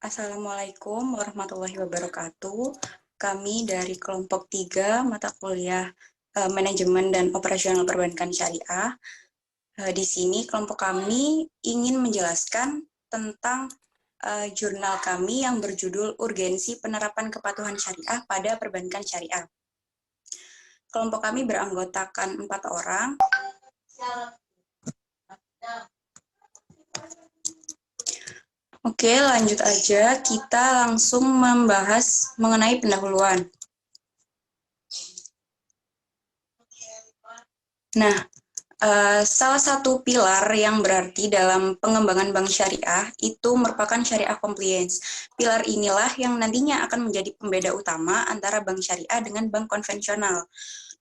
Assalamualaikum warahmatullahi wabarakatuh. Kami dari kelompok 3 mata kuliah Manajemen dan Operasional Perbankan Syariah. Di sini kelompok kami ingin menjelaskan tentang jurnal kami yang berjudul Urgensi Penerapan Kepatuhan Syariah pada Perbankan Syariah. Kelompok kami beranggotakan 4 orang. Oke, lanjut aja. Kita langsung membahas mengenai pendahuluan. Nah, salah satu pilar yang berarti dalam pengembangan bank syariah itu merupakan syariah compliance. Pilar inilah yang nantinya akan menjadi pembeda utama antara bank syariah dengan bank konvensional.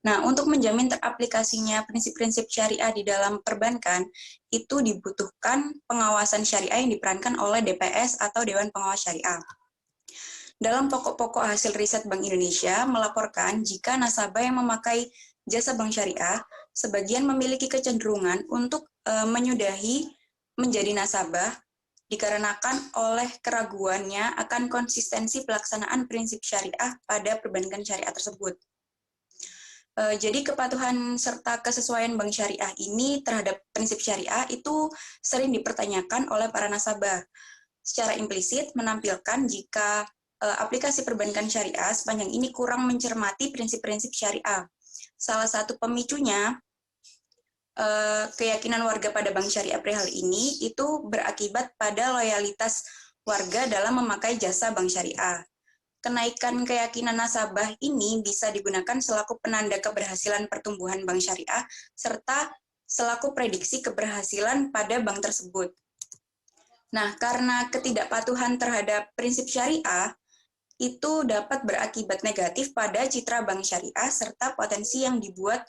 Nah, untuk menjamin teraplikasinya prinsip-prinsip syariah di dalam perbankan, itu dibutuhkan pengawasan syariah yang diperankan oleh DPS atau Dewan Pengawas Syariah. Dalam pokok-pokok hasil riset Bank Indonesia melaporkan jika nasabah yang memakai jasa bank syariah, sebagian memiliki kecenderungan untuk menyudahi menjadi nasabah dikarenakan oleh keraguannya akan konsistensi pelaksanaan prinsip syariah pada perbankan syariah tersebut. Jadi kepatuhan serta kesesuaian bank syariah ini terhadap prinsip syariah itu sering dipertanyakan oleh para nasabah. Secara implisit menampilkan jika aplikasi perbankan syariah sepanjang ini kurang mencermati prinsip-prinsip syariah. Salah satu pemicunya, keyakinan warga pada bank syariah perihal ini itu berakibat pada loyalitas warga dalam memakai jasa bank syariah. Kenaikan keyakinan nasabah ini bisa digunakan selaku penanda keberhasilan pertumbuhan bank syariah serta selaku prediksi keberhasilan pada bank tersebut. Nah, karena ketidakpatuhan terhadap prinsip syariah, itu dapat berakibat negatif pada citra bank syariah serta potensi yang dibuat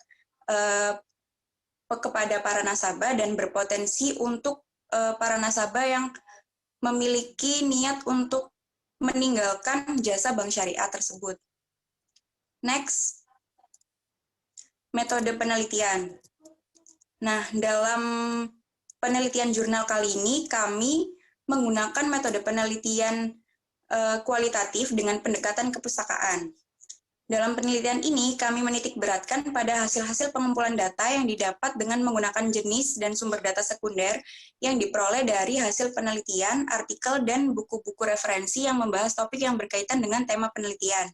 kepada para nasabah dan berpotensi untuk para nasabah yang memiliki niat untuk meninggalkan jasa bank syariah tersebut. Next, metode penelitian. Nah, dalam penelitian jurnal kali ini kami menggunakan metode penelitian kualitatif dengan pendekatan kepustakaan. Dalam penelitian ini, kami menitik beratkan pada hasil-hasil pengumpulan data yang didapat dengan menggunakan jenis dan sumber data sekunder yang diperoleh dari hasil penelitian, artikel, dan buku-buku referensi yang membahas topik yang berkaitan dengan tema penelitian.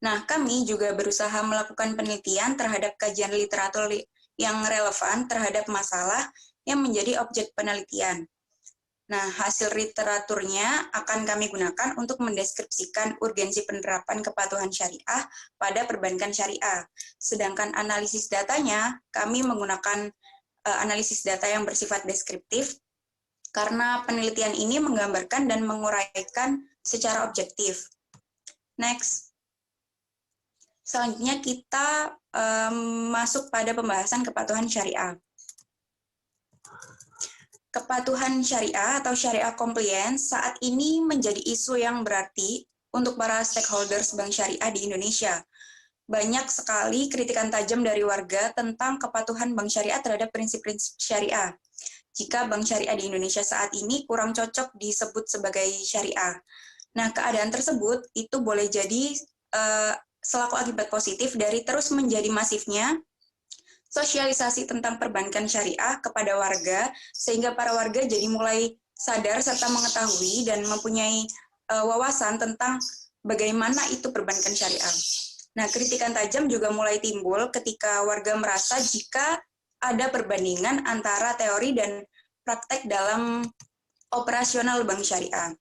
Nah, kami juga berusaha melakukan penelitian terhadap kajian literatur yang relevan terhadap masalah yang menjadi objek penelitian. Nah, hasil literaturnya akan kami gunakan untuk mendeskripsikan urgensi penerapan kepatuhan syariah pada perbankan syariah. Sedangkan analisis datanya, kami menggunakan analisis data yang bersifat deskriptif, karena penelitian ini menggambarkan dan menguraikan secara objektif. Next. Selanjutnya kita masuk pada pembahasan kepatuhan syariah. Kepatuhan syariah atau syariah compliance saat ini menjadi isu yang berarti untuk para stakeholders bank syariah di Indonesia. Banyak sekali kritikan tajam dari warga tentang kepatuhan bank syariah terhadap prinsip-prinsip syariah. Jika bank syariah di Indonesia saat ini kurang cocok disebut sebagai syariah. Nah, keadaan tersebut itu boleh jadi selaku akibat positif dari terus menjadi masifnya sosialisasi tentang perbankan syariah kepada warga, sehingga para warga jadi mulai sadar serta mengetahui dan mempunyai wawasan tentang bagaimana itu perbankan syariah. Nah, kritikan tajam juga mulai timbul ketika warga merasa jika ada perbandingan antara teori dan praktek dalam operasional bank syariah.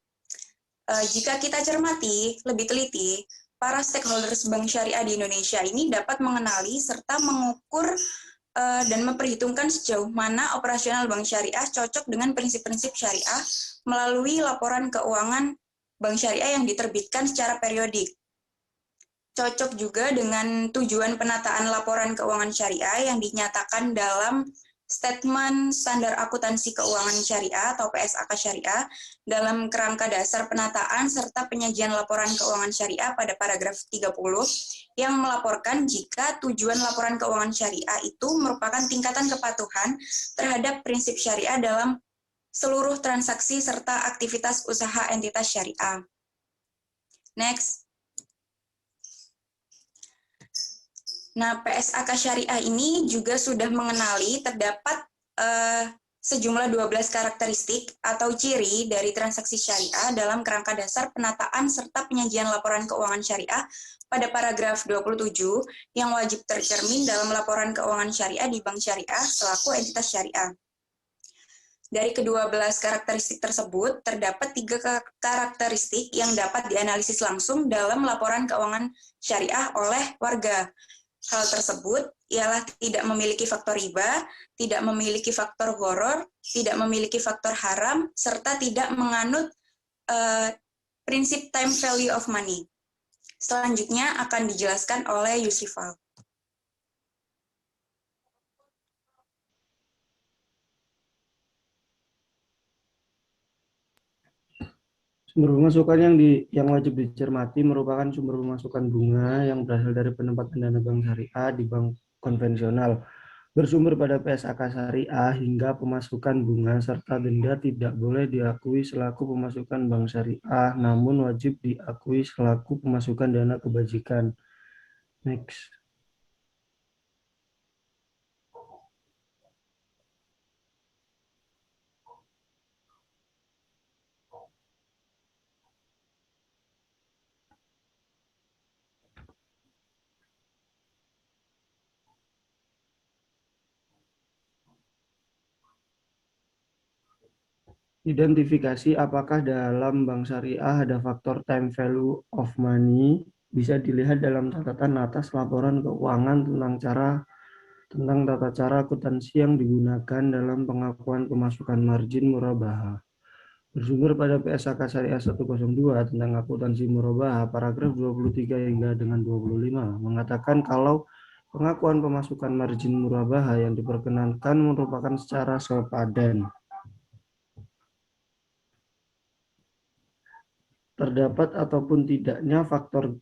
Jika kita cermati lebih teliti, para stakeholders bank syariah di Indonesia ini dapat mengenali serta mengukur dan memperhitungkan sejauh mana operasional bank syariah cocok dengan prinsip-prinsip syariah melalui laporan keuangan bank syariah yang diterbitkan secara periodik. Cocok juga dengan tujuan penataan laporan keuangan syariah yang dinyatakan dalam Statement Standar Akuntansi Keuangan Syariah atau PSAK Syariah dalam kerangka dasar penataan serta penyajian laporan keuangan syariah pada paragraf 30 yang melaporkan jika tujuan laporan keuangan syariah itu merupakan tingkatan kepatuhan terhadap prinsip syariah dalam seluruh transaksi serta aktivitas usaha entitas syariah. Next. Nah, PSAK Syariah ini juga sudah mengenali terdapat sejumlah 12 karakteristik atau ciri dari transaksi syariah dalam kerangka dasar penataan serta penyajian laporan keuangan syariah pada paragraf 27 yang wajib tercermin dalam laporan keuangan syariah di bank syariah selaku entitas syariah. Dari kedua belas karakteristik tersebut, terdapat 3 karakteristik yang dapat dianalisis langsung dalam laporan keuangan syariah oleh warga. Hal tersebut ialah tidak memiliki faktor riba, tidak memiliki faktor gharar, tidak memiliki faktor haram, serta tidak menganut prinsip time value of money. Selanjutnya akan dijelaskan oleh Yusrifal. Sumber pemasukan yang wajib dicermati merupakan sumber pemasukan bunga yang berasal dari penempatan dana bank syariah di bank konvensional, bersumber pada PSAK syariah hingga pemasukan bunga serta denda tidak boleh diakui selaku pemasukan bank syariah, namun wajib diakui selaku pemasukan dana kebajikan. Next. Identifikasi apakah dalam bank syariah ada faktor time value of money bisa dilihat dalam catatan atas laporan keuangan tentang tata cara akuntansi yang digunakan dalam pengakuan pemasukan margin murabahah. Bersumber pada PSAK Syariah 102 tentang akuntansi murabahah, paragraf 23 hingga dengan 25 mengatakan kalau pengakuan pemasukan margin murabahah yang diperkenankan merupakan secara sepadan. Terdapat ataupun tidaknya faktor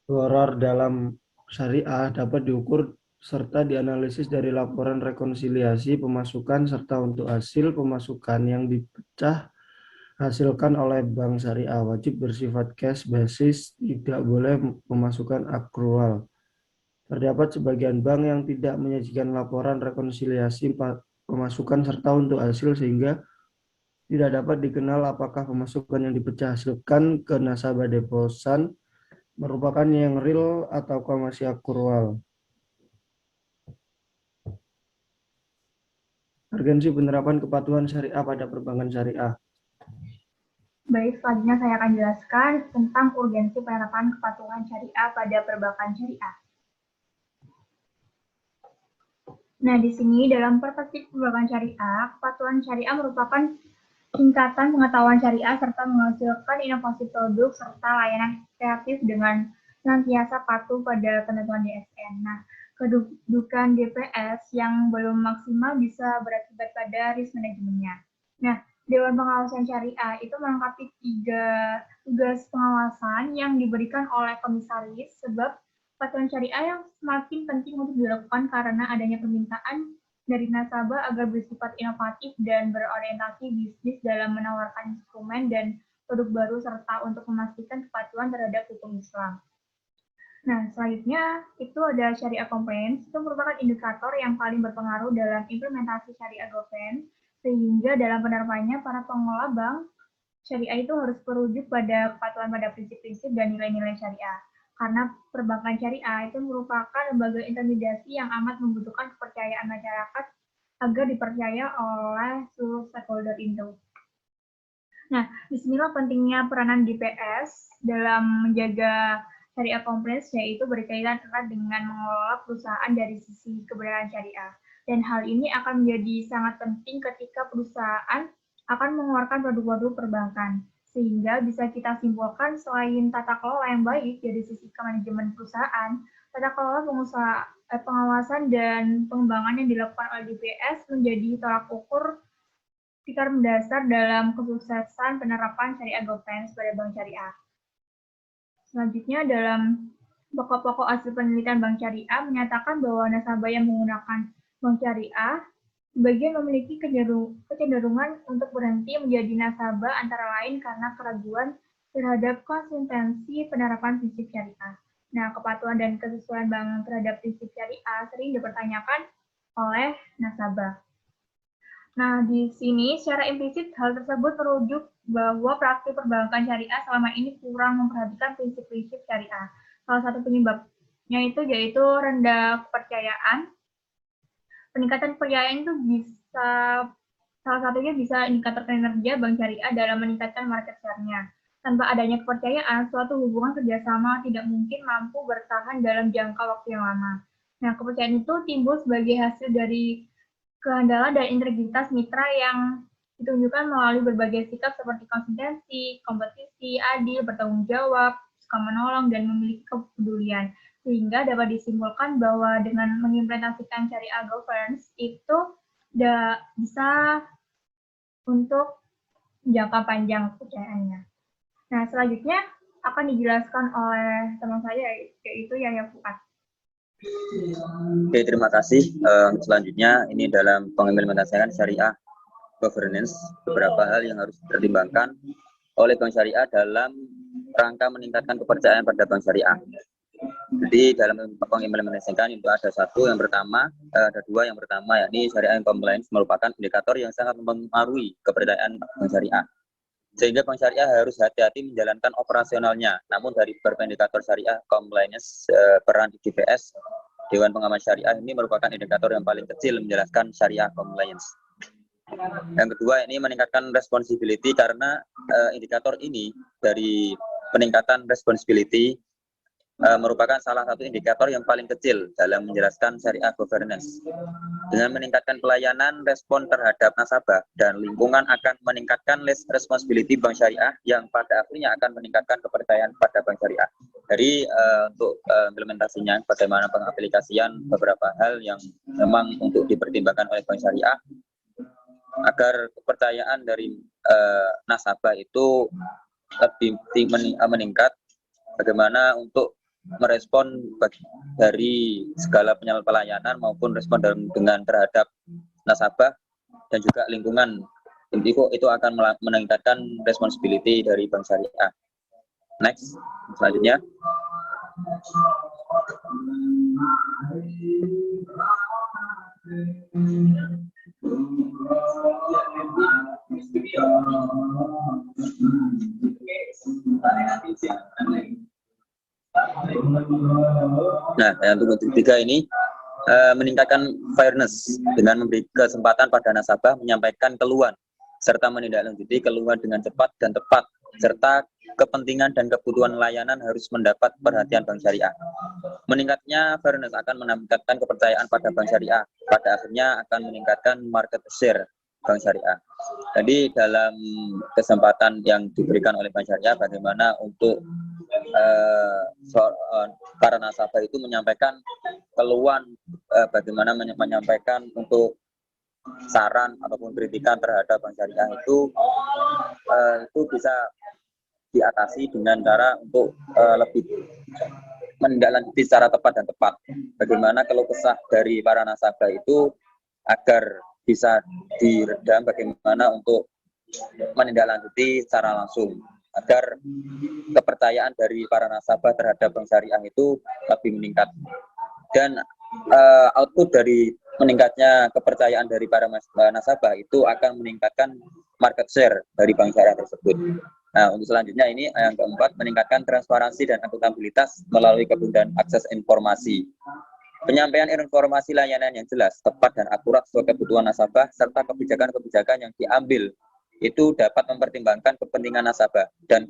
gharar dalam syariah dapat diukur serta dianalisis dari laporan rekonsiliasi pemasukan serta untuk hasil pemasukan yang dipecah hasilkan oleh bank syariah wajib bersifat cash basis, tidak boleh pemasukan akrual. Terdapat sebagian bank yang tidak menyajikan laporan rekonsiliasi pemasukan serta untuk hasil sehingga tidak dapat dikenal apakah pemasukan yang dipecah hasilkan ke nasabah deposan merupakan yang real atau masih akrual. Urgensi penerapan kepatuhan syariah pada perbankan syariah. Baik, selanjutnya saya akan jelaskan tentang urgensi penerapan kepatuhan syariah pada perbankan syariah. Nah, di sini dalam perspektif perbankan syariah, kepatuhan syariah merupakan tingkatan pengetahuan syariah serta menghasilkan inovasi produk serta layanan kreatif dengan senantiasa patuh pada ketentuan DSN. Nah, kedudukan DPS yang belum maksimal bisa berakibat pada risk manajemennya. Nah, Dewan Pengawasan Syariah itu melengkapi 3 tugas pengawasan yang diberikan oleh komisaris sebab kepatuhan syariah yang semakin penting untuk dilakukan karena adanya permintaan dari nasabah agar bersifat inovatif dan berorientasi bisnis dalam menawarkan instrumen dan produk baru serta untuk memastikan kepatuhan terhadap hukum Islam. Nah, selanjutnya itu ada syariah compliance, itu merupakan indikator yang paling berpengaruh dalam implementasi syariah governance, sehingga dalam penerapannya para pengelola bank syariah itu harus merujuk pada kepatuhan pada prinsip-prinsip dan nilai-nilai syariah. Karena perbankan syariah itu merupakan lembaga intermediasi yang amat membutuhkan kepercayaan masyarakat agar dipercaya oleh seluruh stakeholder itu. Nah, disinilah pentingnya peranan DPS dalam menjaga syariah compliance, yaitu berkaitan erat dengan mengelola perusahaan dari sisi kebenaran syariah. Dan hal ini akan menjadi sangat penting ketika perusahaan akan mengeluarkan produk-produk perbankan. Sehingga bisa kita simpulkan selain tata kelola yang baik dari sisi manajemen perusahaan, tata kelola pengawasan dan pengembangan yang dilakukan oleh DPS menjadi tolak ukur tikar mendasar dalam kesuksesan penerapan syariah governance pada bank syariah. Selanjutnya dalam pokok-pokok hasil penelitian bank syariah menyatakan bahwa nasabah yang menggunakan bank syariah Sebagian memiliki kecenderungan untuk berhenti menjadi nasabah antara lain karena keraguan terhadap konsistensi penerapan prinsip syariah. Nah, kepatuhan dan kesesuaian bank terhadap prinsip syariah sering dipertanyakan oleh nasabah. Nah, di sini secara implisit hal tersebut merujuk bahwa praktik perbankan syariah selama ini kurang memperhatikan prinsip-prinsip syariah. Salah satu penyebabnya itu yaitu rendah kepercayaan. Peningkatan kepercayaan itu bisa salah satunya bisa indikator kinerja bank syariah dalam meningkatkan market share-nya. Tanpa adanya kepercayaan, suatu hubungan kerjasama tidak mungkin mampu bertahan dalam jangka waktu yang lama. Nah, kepercayaan itu timbul sebagai hasil dari keandalan dan integritas mitra yang ditunjukkan melalui berbagai sikap seperti konsistensi, kompetisi, adil, bertanggung jawab, suka menolong, dan memiliki kepedulian. Sehingga dapat disimpulkan bahwa dengan mengimplementasikan syariah governance itu bisa untuk jangka panjang kepercayaannya. Nah, selanjutnya akan dijelaskan oleh teman saya, yaitu Yahya Fuad. Oke, terima kasih. Selanjutnya, ini dalam pengimplementasian syariah governance, beberapa hal yang harus dipertimbangkan oleh Bank Syariah dalam rangka meningkatkan kepercayaan pada Bank Syariah. Jadi dalam pengimplementasikan itu ada dua. Yang pertama, yakni syariah compliance merupakan indikator yang sangat mempengaruhi kepercayaan Bank Syariah. Sehingga Bank Syariah harus hati-hati menjalankan operasionalnya. Namun dari beberapa indikator syariah compliance, peran DPS, Dewan Pengawas Syariah ini merupakan indikator yang paling kecil menjelaskan syariah compliance. Yang kedua, ini meningkatkan responsibility karena indikator ini dari peningkatan responsibility merupakan salah satu indikator yang paling kecil dalam menjelaskan syariah governance. Dengan meningkatkan pelayanan, respon terhadap nasabah, dan lingkungan akan meningkatkan responsibility Bank Syariah yang pada akhirnya akan meningkatkan kepercayaan pada Bank Syariah. Jadi untuk implementasinya, bagaimana pengaplikasian beberapa hal yang memang untuk dipertimbangkan oleh Bank Syariah agar kepercayaan dari nasabah itu lebih meningkat, bagaimana untuk merespon dari segala pelayanan maupun respon dengan terhadap nasabah dan juga lingkungan, itu akan meningkatkan responsibility dari Bank Syariah. Next, selanjutnya. Nah, yang untuk ketiga ini meningkatkan fairness dengan memberi kesempatan pada nasabah menyampaikan keluhan serta menindaklanjuti keluhan dengan cepat dan tepat, serta kepentingan dan kebutuhan layanan harus mendapat perhatian Bank Syariah. Meningkatnya fairness akan meningkatkan kepercayaan pada Bank Syariah, pada akhirnya akan meningkatkan market share Bank Syariah. Jadi dalam kesempatan yang diberikan oleh Bank Syariah, bagaimana untuk para nasabah itu menyampaikan keluhan, bagaimana menyampaikan untuk saran ataupun kritikan terhadap Bank Syariah itu bisa diatasi dengan cara untuk lebih menindaklanjuti secara tepat dan tepat. Bagaimana keluh kesah dari para nasabah itu agar bisa diredam, bagaimana untuk menindaklanjuti secara langsung agar kepercayaan dari para nasabah terhadap Bank Syariah itu lebih meningkat. Dan output dari meningkatnya kepercayaan dari para nasabah itu akan meningkatkan market share dari Bank Syariah tersebut. Nah, untuk selanjutnya ini yang keempat, meningkatkan transparansi dan akuntabilitas melalui kemudahan akses informasi. Penyampaian informasi layanan yang jelas, tepat, dan akurat sesuai kebutuhan nasabah, serta kebijakan-kebijakan yang diambil itu dapat mempertimbangkan kepentingan nasabah dan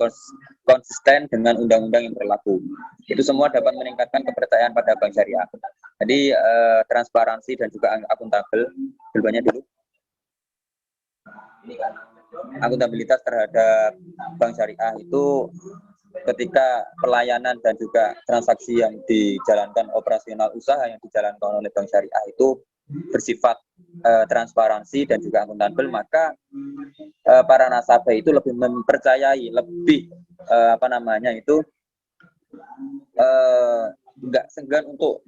konsisten dengan undang-undang yang berlaku. Itu semua dapat meningkatkan kepercayaan pada Bank Syariah. Jadi transparansi dan juga akuntabel, dulunya dulu. Akuntabilitas terhadap Bank Syariah itu ketika pelayanan dan juga transaksi yang dijalankan, operasional usaha yang dijalankan oleh Bank Syariah itu bersifat transparansi dan juga akuntabel, maka para nasabah itu lebih mempercayai, lebih nggak segan untuk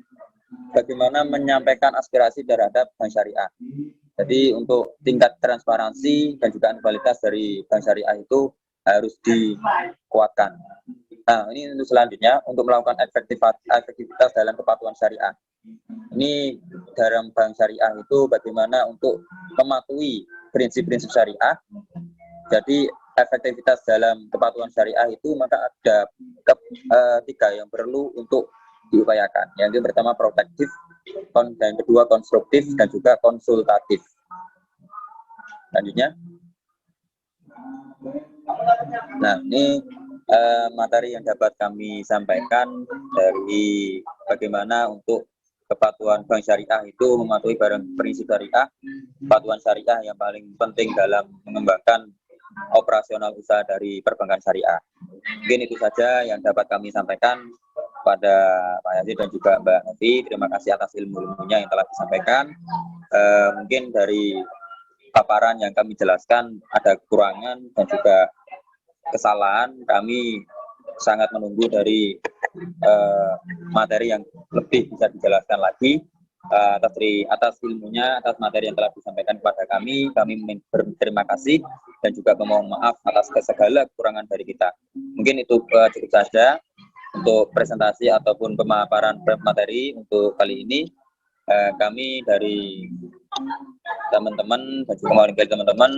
bagaimana menyampaikan aspirasi terhadap Bank Syariah. Jadi untuk tingkat transparansi dan juga akuntabilitas dari bank syariah itu harus dikuatkan. Nah, ini untuk selanjutnya untuk melakukan efektivitas dalam kepatuhan syariah. Ini dalam bank syariah itu bagaimana untuk mematuhi prinsip-prinsip syariah. Jadi efektivitas dalam kepatuhan syariah itu maka ada tiga yang perlu untuk diupayakan. Yang pertama protektif, dan kedua konstruktif, dan juga konsultatif. Selanjutnya, nah ini materi yang dapat kami sampaikan dari bagaimana untuk kepatuhan bank syariah itu mematuhi prinsip syariah, kepatuhan syariah yang paling penting dalam mengembangkan operasional usaha dari perbankan syariah. Mungkin itu saja yang dapat kami sampaikan pada Pak Yazid dan juga Mbak Novi. Terima kasih atas ilmu-ilmunya yang telah disampaikan. Mungkin dari paparan yang kami jelaskan ada kekurangan dan juga kesalahan. Kami sangat menunggu dari materi yang lebih bisa dijelaskan lagi atas ilmunya, atas materi yang telah disampaikan kepada kami. Kami berterima kasih dan juga memohon maaf atas segala kekurangan dari kita. Mungkin itu cukup saja untuk presentasi ataupun pemaparan materi untuk kali ini. Kami dari teman-teman dan juga mewakili teman-teman,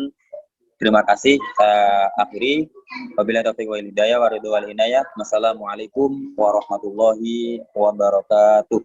terima kasih. Saya akhiri. Wabillahi taufiq wal hidayah wa ridwan wal inayah. Wassalamualaikum warahmatullahi wabarakatuh.